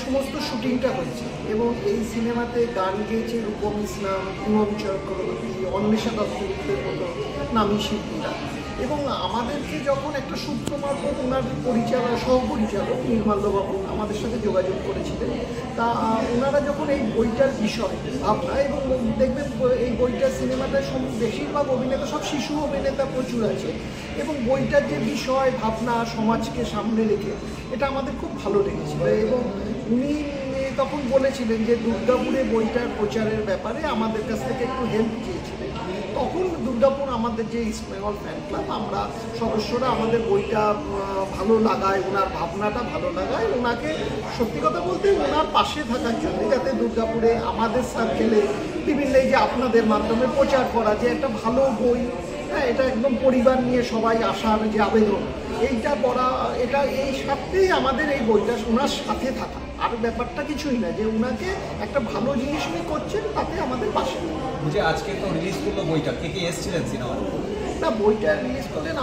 সমস্ত শুটিংটা হয়েছে এবং এই সিনেমাতে গান গেয়েছে রূপম ইসলাম, ইমন চক্রবর্তী, অন্বেষা দত্তের মতো নামী শিল্পীরা। এবং আমাদেরকে যখন একটা সূত্র মারফত ওনার সহপরিচালক নির্মাল্যবাবু আমাদের সাথে যোগাযোগ করেছিলেন, তা ওনারা যখন এই বইটার বিষয় ভাবনা, এবং দেখবেন এই বইটার সিনেমাটায় বেশিরভাগ অভিনেতা সব শিশু অভিনেতা প্রচুর আছে, এবং বইটার যে বিষয় ভাবনা সমাজকে সামনে রেখে এটা আমাদের খুব ভালো লেগেছিল। এবং উনি তখন বলেছিলেন যে দুর্গাপুরে বইটার প্রচারের ব্যাপারে আমাদের কাছ থেকে একটু হেল্প চেয়েছিলেন। তখন দুর্গাপুর আমাদের যে ইস্ট বেঙ্গল ফ্যান ক্লাব, আমরা সদস্যরা আমাদের বইটা ভালো লাগায়, ওনার ভাবনাটা ভালো লাগায়, ওনাকে সত্যি কথা বলতে ওনার পাশে থাকার জন্য, যাতে দুর্গাপুরে আমাদের সার্কেলে বিভিন্ন এই যে আপনাদের মাধ্যমে প্রচার করা যে একটা ভালো বই, হ্যাঁ, এটা একদম পরিবার নিয়ে সবাই আসার যে আবেদন, এইটা করা, এটা এই সাথেই আমাদের এই বইটা ওনার সাথে থাকা। আর ব্যাপারটা কিছুই না, যে ওনাকে একটা ভালো জিনিস উনি করছেন, তাতে আমাদের পাশে। যে আজকে তো রিলিজ করলো বইটা, কে কে এসেছিলেন সিনেমা? না, বইটা রিলিজ করলেন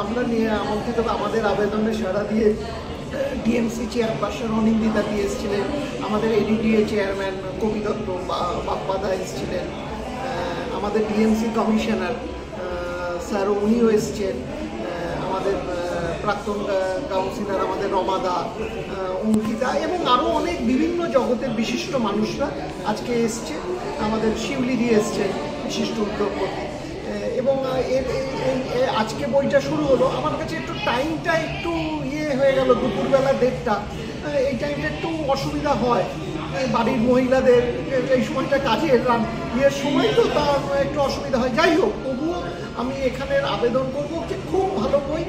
আমরা নিয়ে আমন্ত্রিত, আমাদের আবেদনে সাড়া দিয়ে ডিএমসি চেয়ারপারসন অনিন্দিতা দিয়ে এসেছিলেন, আমাদের এডিডিএ চেয়ারম্যান কবি দত্ত বাপ্পাদা এসেছিলেন, আমাদের ডিএমসি কমিশনার স্যার উনিও এসছেন, আমাদের প্রাক্তন কাউন্সিলর আমাদের রমাদা, অঙ্কিতা, এবং আরও অনেক বিভিন্ন জগতের বিশিষ্ট মানুষরা আজকে এসছে। আমাদের শিউলি দিয়ে এসছেন বিশিষ্ট উদ্যোগপতি। এবং আজকে বইটা শুরু হলো, আমার কাছে একটু টাইমটা একটু হয়ে গেল, দুপুরবেলা 1:30, এই টাইমটা একটু অসুবিধা হয় বাড়ির মহিলাদের, এই সময়টা কাজের সময় তো তার একটু অসুবিধা হয়। যাই হোক, তবুও আমি এখানের আবেদন করব যে খুব ভালো বই,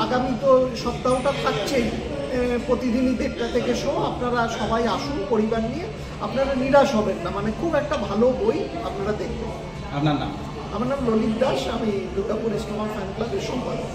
আগামী তো সপ্তাহটা থাকছেই, প্রতিদিনই 1:30 থেকে আপনারা সবাই আসুন পরিবার নিয়ে, আপনারা নিরাশ হবেন না, মানে খুব একটা ভালো বই আপনারা দেখবেন। আপনার নাম? আমার নাম ললিত দাস, আমি দুর্গাপুর ইস্ট বেঙ্গল ফ্যান ক্লাবের সম্পাদক।